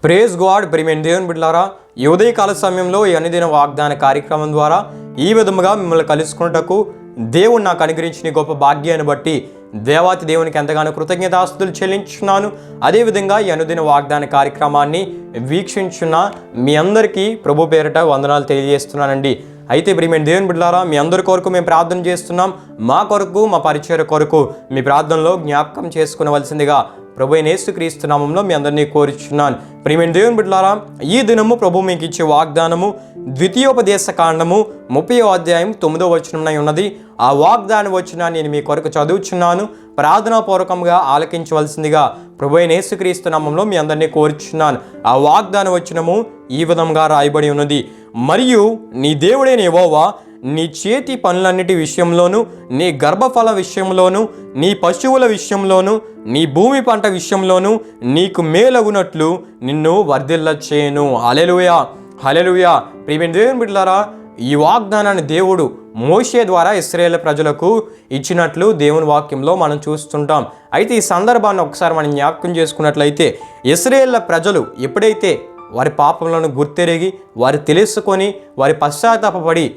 Praise God ప్రియమైన దేవుని బిడ్డలారా, ఈ ఉదయకాల సమయంలో ఈ అనుదిన వాగ్దాన కార్యక్రమం ద్వారా ఈ విధముగా మిమ్మల్ని కలుసుకున్నటకు దేవుడు నాకు అనుగ్రహించిన గొప్ప భాగ్యాన్ని బట్టి దేవాతి దేవునికి ఎంతగానో కృతజ్ఞతాస్తుతులు చెల్లించున్నాను. అదేవిధంగా ఈ అనుదిన వాగ్దాన కార్యక్రమాన్ని వీక్షించున్న మీ అందరికీ ప్రభు పేరిట వందనాలు తెలియజేస్తున్నానండి. అయితే ప్రియమైన దేవుని బిడ్డలారా, మీ అందరి కొరకు మేము ప్రార్థన చేస్తున్నాం. మా కొరకు, మా పరిచయ కొరకు మీ ప్రార్థనలో జ్ఞాపకం చేసుకునవలసిందిగా ప్రభు అయిన యేసుక్రీస్తు నామములో మీ అందరినీ కోరుచున్నాను. ప్రియమైన దేవుని బిడ్డలారా, ఈ దినము ప్రభు మీకు ఇచ్చే వాగ్దానము ద్వితీయోపదేశ కాండము 30వ అధ్యాయం 9వ వచనంలో ఉన్నది. ఆ వాగ్దాన వచనాన్ని నేను మీ కొరకు చదువుచున్నాను. ప్రార్థనాపూర్వకంగా ఆలకించవలసిందిగా ప్రభు అయిన యేసుక్రీస్తు నామములో మీ అందరినీ కోరుచున్నాను. ఆ వాగ్దాన వచనము ఈ విధంగా రాయబడి ఉన్నది. మరియు నీ దేవుడైన యెహోవా నీ చేతి పనులన్నిటి విషయంలోనూ, నీ గర్భఫల విషయంలోనూ, నీ పశువుల విషయంలోనూ, నీ భూమి పంట విషయంలోనూ నీకు మేలగునట్లు నిన్ను వర్ధిల్ల చేయను. హల్లెలూయా, హల్లెలూయా. ప్రియమైన దేవుని బిడ్డలారా, ఈ వాగ్దానాన్ని దేవుడు మోషే ద్వారా ఇశ్రాయేలు ప్రజలకు ఇచ్చినట్లు దేవుని వాక్యంలో మనం చూస్తుంటాం. అయితే ఈ సందర్భాన్ని ఒకసారి మనం జ్ఞాపకం చేసుకున్నట్లయితే, ఇశ్రాయేలు ప్రజలు ఎప్పుడైతే వారి పాపములను గుర్తెరిగి, వారు తెలుసుకొని, వారి పశ్చాత్తాపపడి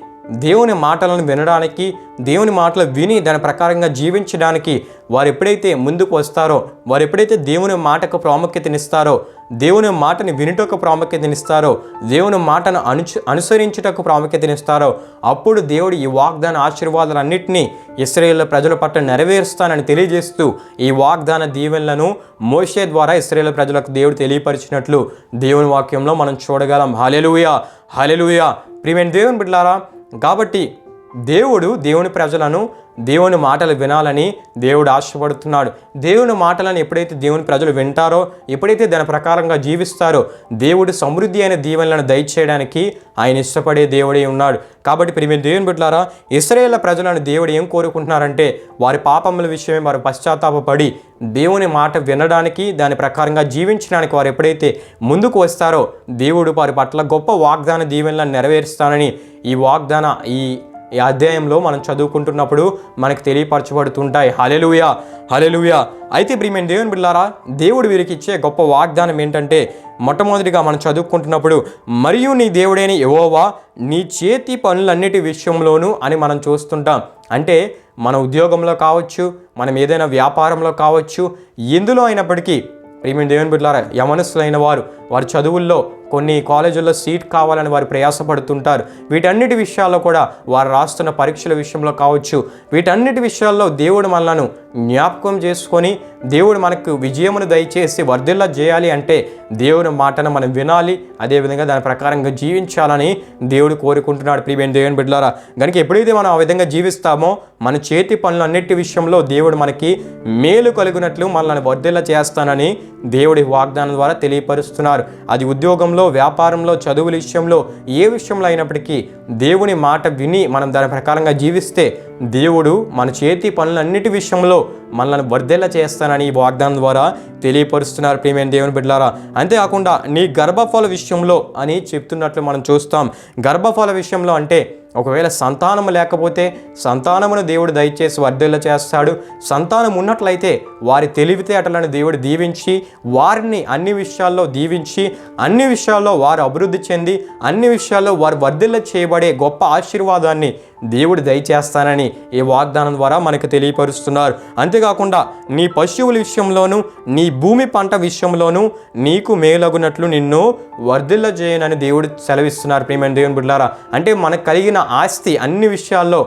దేవుని మాటలను వినడానికి, దేవుని మాటలు విని దాని ప్రకారంగా జీవించడానికి వారు ఎప్పుడైతే ముందుకు వస్తారో, వారు ఎప్పుడైతే దేవుని మాటకు ప్రాముఖ్యతనిస్తారో, దేవుని మాటని వినుటకు ప్రాముఖ్యతనిస్తారో, దేవుని మాటను అనుసరించుటకు ప్రాముఖ్యతనిస్తారో, అప్పుడు దేవుడు ఈ వాగ్దాన ఆశీర్వాదాలన్నింటినీ ఇశ్రాయేలు ప్రజల పట్ల నెరవేరుస్తానని తెలియజేస్తూ ఈ వాగ్దాన దీవెనలను మోషే ద్వారా ఇశ్రాయేలు ప్రజలకు దేవుడు తెలియపరిచినట్లు దేవుని వాక్యంలో మనం చూడగలం. హల్లెలూయా, హల్లెలూయా. ప్రియమైన దేవుని బిడ్డలారా, కాబట్టి దేవుని ప్రజలను దేవుని మాటలు వినాలని దేవుడు ఆశపడుతున్నాడు. దేవుని మాటలను ఎప్పుడైతే దేవుని ప్రజలు వింటారో, ఎప్పుడైతే దాని ప్రకారంగా జీవిస్తారో, దేవుడు సమృద్ధి అయిన దీవెనలను దయచేయడానికి ఆయన ఇష్టపడే దేవుడే ఉన్నాడు. కాబట్టి ప్రియమైన దేవుని బిడ్డలారా, ఇశ్రాయేలు ప్రజలను దేవుడు ఏం కోరుకుంటున్నారంటే, వారి పాపముల విషయమే వారు పశ్చాత్తాపపడి దేవుని మాట వినడానికి, దాని ప్రకారంగా జీవించడానికి వారు ఎప్పుడైతే ముందుకు వస్తారో, దేవుడు వారి పట్ల గొప్ప వాగ్దాన దీవెనలను నెరవేరుస్తానని ఈ వాగ్దాన ఈ అధ్యాయంలో మనం చదువుకుంటున్నప్పుడు మనకు తెలియపరచబడుతుంటాయి. హల్లెలూయా, హల్లెలూయా. అయితే ప్రియమైన దేవుని బిడ్డలారా, దేవుడు వీరికి ఇచ్చే గొప్ప వాగ్దానం ఏంటంటే, మొట్టమొదటిగా మనం చదువుకుంటున్నప్పుడు మరియు నీ దేవుడైన యెహోవా నీ చేతి పనులన్నిటి విషయంలోనూ అని మనం చూస్తుంటాం. అంటే మన ఉద్యోగంలో కావచ్చు, మనం ఏదైనా వ్యాపారంలో కావచ్చు, ఎందులో అయినప్పటికీ ప్రియమైన దేవుని బిడ్డలారా, యవనస్తులైన వారు చదువుల్లో కొన్ని కాలేజీల్లో సీట్ కావాలని వారు ప్రయాసపడుతుంటారు. వీటన్నిటి విషయాల్లో కూడా వారు రాస్తున్న పరీక్షల విషయంలో కావచ్చు, వీటన్నిటి విషయాల్లో దేవుడు మనలను జ్ఞాపకం చేసుకొని దేవుడు మనకు విజయమును దయచేసి వర్ధిల్ల చేయాలి అంటే దేవుని మాటను మనం వినాలి, అదేవిధంగా దాని ప్రకారంగా జీవించాలని దేవుడు కోరుకుంటున్నాడు. ప్రియమైన దేవుని బిడ్డలారా, కనుక ఎప్పుడైతే మనం ఆ విధంగా జీవిస్తామో మన చేతి పనులన్నిటి విషయంలో దేవుడు మనకి మేలు కలుగునట్లు మనల్ని వర్ధిల్ల చేస్తానని దేవుడి వాగ్దానం ద్వారా తెలియపరుస్తున్నారు. అది ఉద్యోగంలో, వ్యాపారంలో, చదువుల విషయంలో, ఏ విషయంలో అయినప్పటికీ దేవుని మాట విని మనం దాని ప్రకారంగా జీవిస్తే దేవుడు మన చేతి పనులన్నిటి విషయంలో మనల్ని వర్ధిల్ల చేస్తానని ఈ వాగ్దానం ద్వారా తెలియపరుస్తున్నారు. ప్రియమైన దేవుని బిడ్డలారా, అంతేకాకుండా నీ గర్భఫల విషయంలో అని చెప్తున్నట్లు మనం చూస్తాం. గర్భఫల విషయంలో అంటే ఒకవేళ సంతానము లేకపోతే సంతానమును దేవుడు దయచేసి వర్ధిల్ల చేస్తాడు. సంతానం ఉన్నట్లయితే వారి తెలివితేటలను దేవుడు దీవించి, వారిని అన్ని విషయాల్లో దీవించి, అన్ని విషయాల్లో వారు అభివృద్ధి చెంది, అన్ని విషయాల్లో వారు వర్ధిల్ల చేయబడే గొప్ప ఆశీర్వాదాన్ని దేవుడు దయచేస్తానని ఈ వాగ్దానం ద్వారా మనకు తెలియపరుస్తున్నారు. అంతేకాకుండా నీ పశువుల విషయంలోనూ, నీ భూమి పంట విషయంలోనూ నీకు మేలగునట్లు నిన్ను వర్ధిల్ల చేయనని దేవుడు సెలవిస్తున్నారు. ప్రియమైన దేవుని బిడ్డలారా, అంటే మనకు కలిగిన ఆస్తి అన్ని విషయాల్లో,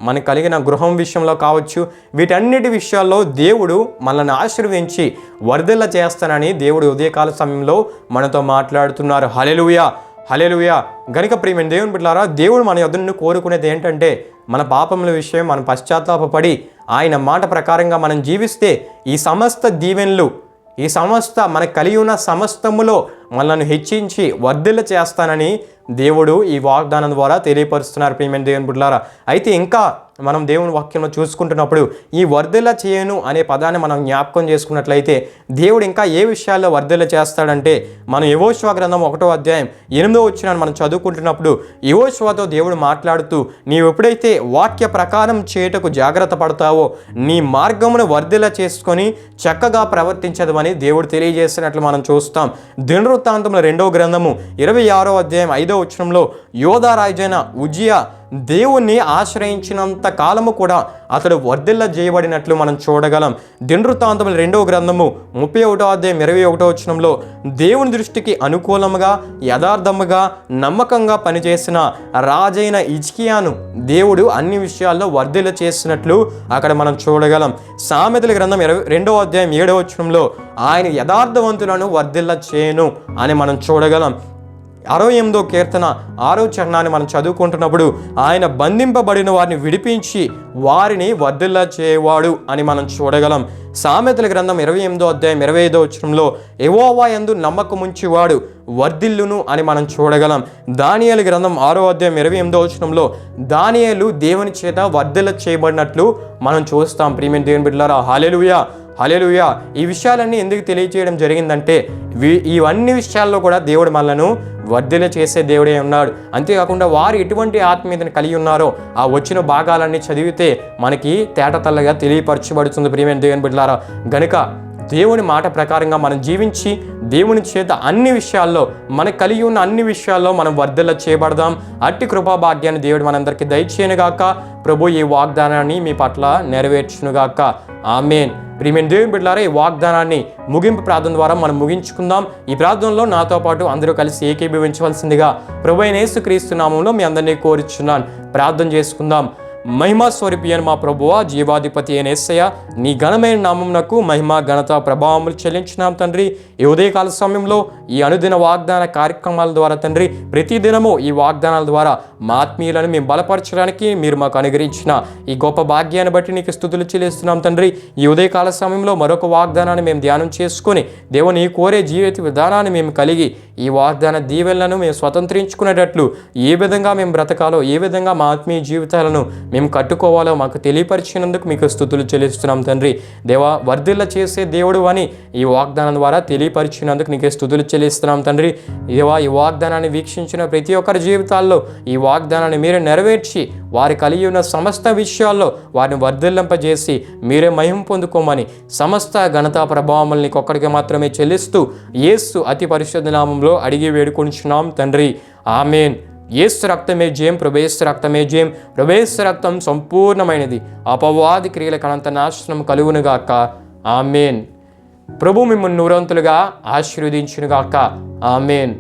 మనకు కలిగిన గృహం విషయంలో కావచ్చు, వీటన్నిటి విషయాల్లో దేవుడు మనల్ని ఆశీర్వదించి వర్ధిల్ల చేస్తానని దేవుడు ఉదయకాల సమయంలో మనతో మాట్లాడుతున్నారు. హల్లెలూయా, హల్లెలూయా. గనుక ప్రియమైన దేవుని బిడ్డలారా, దేవుడు మన యొద్దను కోరుకునేది ఏంటంటే, మన పాపముల విషయం మనం పశ్చాత్తాపపడి ఆయన మాట ప్రకారంగా మనం జీవిస్తే ఈ సమస్త దీవెనలు, ఈ సమస్త మనకు కలిగి ఉన్న సమస్తములో మనల్ని హెచ్చించి వర్ధిల్ల చేస్తానని దేవుడు ఈ వాగ్దానం ద్వారా తెలియపరుస్తున్నారు. ప్రియమైన దేవుని బిడ్డలారా, అయితే ఇంకా మనం దేవుని వాక్యంలో చూసుకుంటున్నప్పుడు ఈ వర్ధిల్ల చేయను అనే పదాన్ని మనం జ్ఞాపకం చేసుకున్నట్లయితే దేవుడు ఇంకా ఏ విషయాల్లో వర్ధిల్ల చేస్తాడంటే, మనం యెహోషువ గ్రంథం 1వ అధ్యాయం 8వ వచనాన్ని మనం చదువుకుంటున్నప్పుడు యెహోషువతో దేవుడు మాట్లాడుతూ, నీవు ఎప్పుడైతే వాక్య ప్రకారం చేయుటకు జాగ్రత్త పడతావో నీ మార్గమును వర్ధిల్ల చేసుకొని చక్కగా ప్రవర్తించదమని దేవుడు తెలియజేసినట్లు మనం చూస్తాం. దినవృత్తాంతముల 2వ గ్రంథము 26వ అధ్యాయం 5వ వచనంలో యోధా రాజైన ఉజ్జియా దేవుణ్ణి ఆశ్రయించినంత కాలము కూడా అతడు వర్ధిల్ల చేయబడినట్లు మనం చూడగలం. దినవృత్తాంతముల 2వ గ్రంథము 31వ అధ్యాయం 21వ వచనంలో దేవుని దృష్టికి అనుకూలముగా యథార్థముగా నమ్మకంగా పనిచేసిన రాజైన హిజ్కియాను దేవుడు అన్ని విషయాల్లో వర్ధిల్ల చేసినట్లు అక్కడ మనం చూడగలం. సామెతల గ్రంథం 22వ అధ్యాయం 7వ వచనంలో ఆయన యథార్థవంతులను వర్ధిల్ల చేయను అని మనం చూడగలం. 68వ కీర్తన 6వ చరణాన్ని మనం చదువుకుంటున్నప్పుడు ఆయన బంధింపబడిన వారిని విడిపించి వారిని వర్ధిల్ల చేయవాడు అని మనం చూడగలం. సామెతల గ్రంథం 28వ అధ్యాయం 25వ వచనంలో యెహోవా యందు నమ్మకముంచువాడు వర్ధిల్లును అని మనం చూడగలం. దానియేలు గ్రంథం 6వ అధ్యాయం 28వ వచనంలో దానియేలు దేవుని చేత వర్ధిల్ల చేయబడినట్లు మనం చూస్తాం. ప్రియమైన దేవుని బిడ్డలారా, హల్లెలూయా హల్లెలూయా. ఈ విషయాలన్నీ ఎందుకు తెలియజేయడం జరిగిందంటే ఇవన్నీ విషయాల్లో కూడా దేవుడు మనలను వర్ధిల్ల చేసే దేవుడే ఉన్నాడు. అంతేకాకుండా వారు ఎటువంటి ఆత్మీయతను కలిగి ఉన్నారో ఆ వచ్చిన భాగాలన్నీ చదివితే మనకి తేటతల్లగా తెలియపరచబడుతుంది. ప్రియమైన దేవుని బిడ్డలారా, గనుక దేవుని మాట ప్రకారంగా మనం జీవించి దేవుని చేత అన్ని విషయాల్లో మనకు కలిగి ఉన్న అన్ని విషయాల్లో మనం వర్ధిల్ల చేయబడదాం. అట్టి కృపా భాగ్యాన్ని దేవుడు మనందరికీ దయచేయనుగాక. ప్రభు ఈ వాగ్దానాన్ని మీ పట్ల నెరవేర్చునుగాక. ఆమేన్. ప్రియమైన దేవుని బిడ్డలారా, ఈ వాగ్దానాన్ని ముగింపు ప్రార్థన ద్వారా మనం ముగించుకుందాం. ఈ ప్రార్థనలో నాతో పాటు అందరూ కలిసి ఏకీభవించవలసిందిగా ప్రభువైన యేసుక్రీస్తు నామములో మీ అందరినీ కోరుచున్నాను. ప్రార్థన చేసుకుందాం. మహిమా స్వరూపి అయిన మా ప్రభువా, జీవాధిపతి అయిన యేసయ్య, నీ ఘనమైన నామమునకు మహిమ ఘనత ప్రభావములు చెల్లించున్నాం తండ్రి. ఈ ఉదయకాల సమయంలో ఈ అనుదిన వాగ్దాన కార్యక్రమాల ద్వారా తండ్రి, ప్రతిదినము ఈ వాగ్దానాల ద్వారా మా ఆత్మీయులను మేము బలపరచడానికి మీరు మాకు అనుగ్రహించిన ఈ గొప్ప భాగ్యాన్ని బట్టి నీకు స్తుతులు చెల్లిస్తున్నాం తండ్రి. ఈ ఉదయకాల సమయంలో మరొక వాగ్దానాన్ని మేము ధ్యానం చేసుకొని దేవుని కోరే జీవిత విధానాన్ని మేము కలిగి ఈ వాగ్దాన దీవెనలను మేము స్వతంత్రించుకునేటట్లు ఏ విధంగా మేము బ్రతకాలో, ఏ విధంగా మా ఆత్మీయ జీవితాలను మేము కట్టుకోవాలో మాకు తెలియపరిచినందుకు మీకు స్తుతులు చెల్లిస్తున్నాం తండ్రి. దేవా, వర్ధిల్ల చేసే దేవుడు అని ఈ వాగ్దానం ద్వారా తెలియపరిచినందుకు నీకే స్తుతులు చెల్లిస్తున్నాం తండ్రి. దేవా, ఈ వాగ్దానాన్ని వీక్షించిన ప్రతి ఒక్కరి జీవితాల్లో ఈ వాగ్దానాన్ని మీరే నెరవేర్చి వారి కలిగి ఉన్న సమస్త విషయాల్లో వారిని వర్ధిల్లింపజేసి మీరే మహిమ పొందుకోమని సమస్త ఘనతా ప్రభావములు నీకు ఒక్కడికి మాత్రమే చెల్లిస్తూ యేసు అతి పరిశుద్ధ నామంలో అడిగి వేడుకొంచున్నాం తండ్రి. ఆమేన్. యేసు రక్తమే జయం, ప్రభు రక్తమే జయం, ప్రభు రక్తం సంపూర్ణమైనది. అపవాది క్రియలకు అనంత నాశనం కలుగునుగాక. ఆమేన్. ప్రభు మిమ్మల్ని నూరంతులుగా ఆశీర్వదించునుగాక. ఆమేన్.